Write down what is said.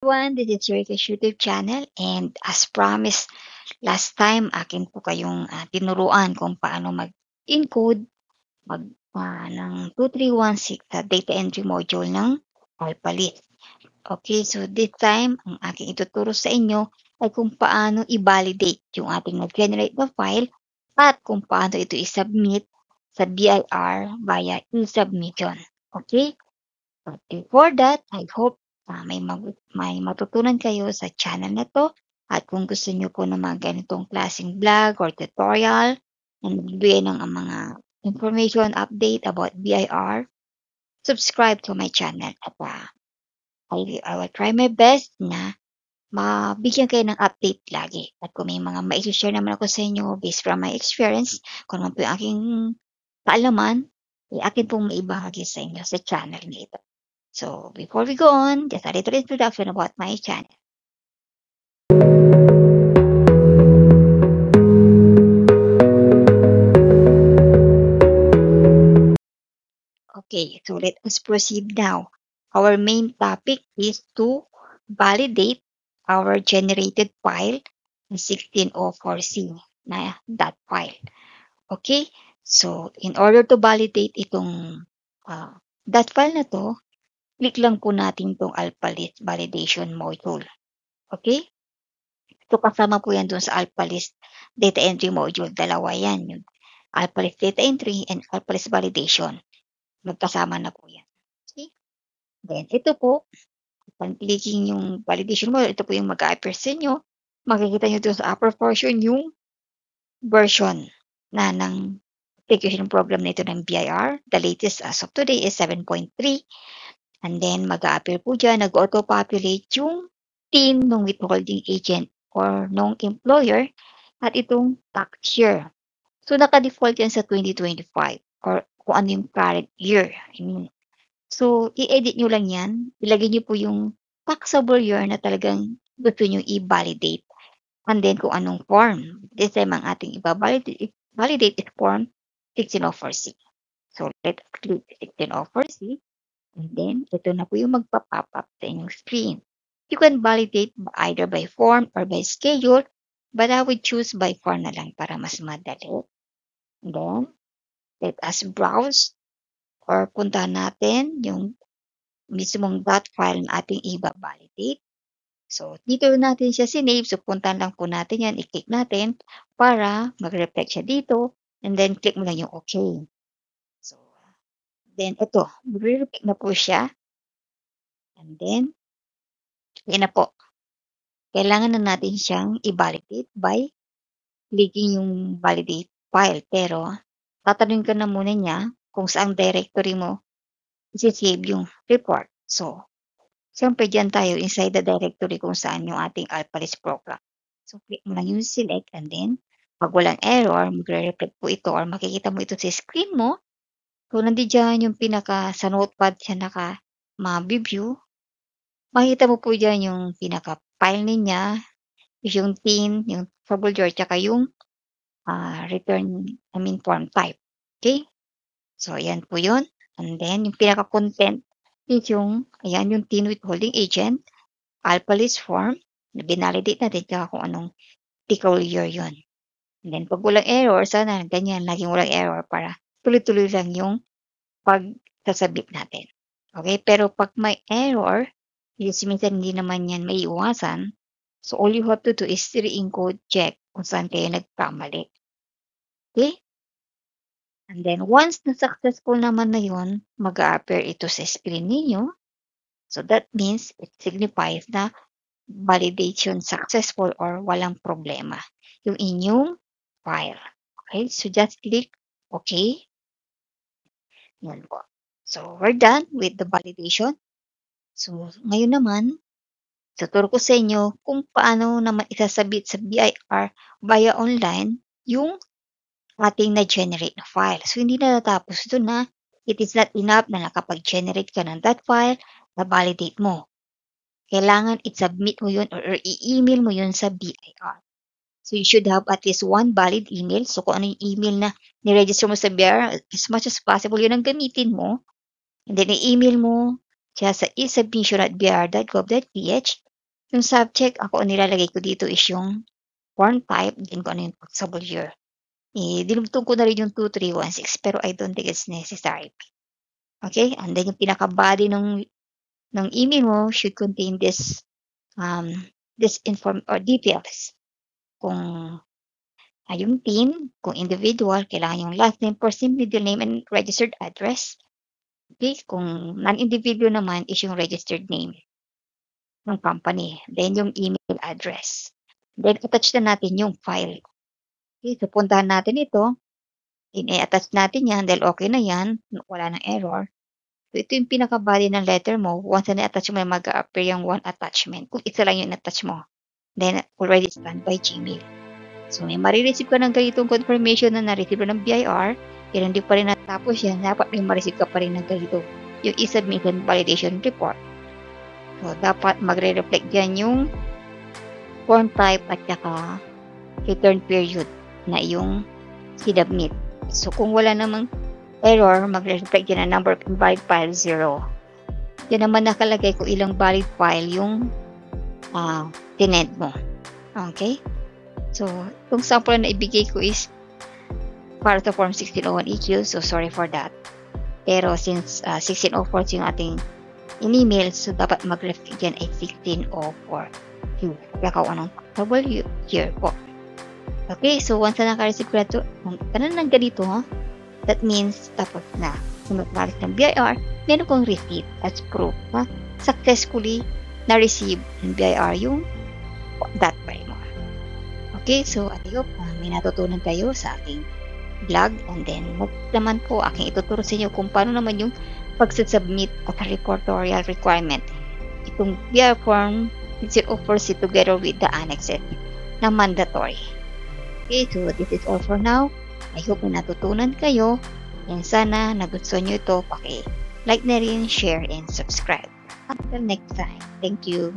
Everyone, this is your YouTube channel and as promised last time akin po kayong tinuruan kung paano mag-encode ng 2316 sa data entry module ng Alphalete. Okay, so this time ang aking ituturo sa inyo ay kung paano i-validate yung ating nag-generate na file at kung paano ito i-submit sa BIR via e-submission. Okay? But before that, I hope may matutunan kayo sa channel na to. At kung gusto nyo po ng mga ganitong klaseng vlog or tutorial na nagbibigay ng mga information update about BIR, subscribe to my channel. At I will try my best na mabigyan kayo ng update lagi. At kung may mga ma-share naman ako sa inyo based from my experience, kung naman po yung aking kaalaman, akin pong maibahagi sa inyo sa channel na ito. So before we go on, just a little introduction about my channel. Okay, so let us proceed now. Our main topic is to validate our generated file in 1604C na that file. Okay, so in order to validate itong that file na to, click lang po natin itong Alphalete validation module. Okay? So, kasama po yan dun sa Alphalete data entry module. Dalawa yan. Yung Alphalete data entry and Alphalete validation. Magkasama na po yan. Okay? Then, ito po, upon clicking yung validation module, ito po yung mag-appear sa inyo. Makikita nyo dun sa upper portion yung version na ng application program na ito ng BIR. The latest as of today is 7.3. And then, mag-appear po dyan, nag-auto-populate yung TIN ng withholding agent or nung employer at itong tax year. So, naka-default yan sa 2025 or kung ano yung current year. So, i-edit nyo lang yan. Ilagay nyo po yung taxable year na talagang gusto nyo i-validate. And then, kung anong form. This time, ang ating i-validate is form 1604C. So, let's click 1604C. And then, ito na po yung magpa-pop up sa inyong screen. You can validate either by form or by schedule, but I would choose by form na lang para mas madali. And then, let us browse or punta natin yung mismong .file na ating i-validate. So, dito natin siya sinave. So, punta lang po natin yan. I-click natin para mag-reflect siya dito. And then, click mo lang yung OK. So, then, ito. Mag-reflect na po siya. And then, yan na po. Kailangan na natin siyang i-validate by clicking yung validate file. Pero, tatanungin ka na muna niya kung saang directory mo isi-save yung report. So, siyempre dyan tayo inside the directory kung saan yung ating Alphalete program. So, click mo lang yung select and then, pag walang error, magre-reflect po ito or makikita mo ito sa screen mo. So, nandiyan yung sa notepad siya ma-view. Makikita mo po dyan yung pinaka-file niya, yung TIN, yung folder, tsaka yung form type. Okay? So, ayan po yun. And then, yung pinaka-content is yung TIN withholding agent, Alphalete form, na binalidate natin tsaka kung anong tickle year yun. And then, pag walang error, sana ganyan, laging walang error para tuloy-tuloy lang yung pagsasabit natin. Okay? Pero pag may error, minsan hindi naman yan may iwasan. So, all you have to do is re-encode check kung saan kayo nagkamali. Okay? And then, once na successful naman na yun, mag-a-appear ito sa screen ninyo. So, that means it signifies na validation successful or walang problema yung inyong file. Okay? So, just click OK. Yan po. So, we're done with the validation. So, ngayon naman, tuturo ko sa inyo kung paano naman isasabit sa BIR via online yung ating na-generate na file. So, hindi na natapos ito na it is not enough na nakapag-generate ka ng that file, na-validate mo. Kailangan i-submit mo yun or i-email mo yun sa BIR. So, you should have at least one valid email. So, kung ano yung email na ni-register mo sa BIR, as much as possible yun ang gamitin mo. And then, i-email mo siya sa e-submission@bir.gov.ph Yung subject, ako ang nilalagay ko dito is yung form type, din ko ano yung taxable year. Dinugtong ko na rin yung 2316 pero I don't think it's necessary. Okay? And then yung pinaka-body ng email mo should contain this inform or details. Kung yung team, kung individual, kailangan yung last name, first name, middle name, and registered address. Okay? Kung non-individual naman is yung registered name ng company. Then yung email address. Then attach na natin yung file. Okay? So puntahan natin ito. I-attach natin yan dahil okay na yan. Wala nang error. So ito yung pinaka-body ng letter mo. Once na i-attach mo, mag-appear yung one attachment. Kung isa lang yung attach mo. Then already scanned by Gmail. So may marireceive ka ng ganitong confirmation na na-receive ng BIR. Kaya hindi pa rin natapos yan. Dapat may ma-receive ka pa rin ng ganito. Yung e-submission validation report. So dapat magre-reflect dyan yung form type at saka return period na yung sinubmit. So kung wala namang error, magre-reflect dyan ang number of invalid file 0. Yan naman nakalagay kung ilang valid file yung tinend mo. Okay? So, itong sample na ibigay ko is para sa form 1601EQ. So, sorry for that. Pero since 1604 yung ating in-email, so dapat mag-reflect dyan ay 1604Q. Kaya kung anong taxable year po. Okay, so once na naka-receive ka na ng ganito, that means tapos na. Kung nag-valid ng BIR, meron kong receipt as proof na successfully na-receive ng BIR yung that file mo. Okay, so I hope may natutunan kayo sa aking vlog, and then next naman po aking ituturo sa inyo kung paano naman yung pag-submit of a reportorial requirement. Itong BIR form 1604C together with the annexes na mandatory. Okay, so this is all for now. I hope na natutunan kayo, and sana nagustuhan nyo ito, like na rin, share, and subscribe. Until next time, thank you.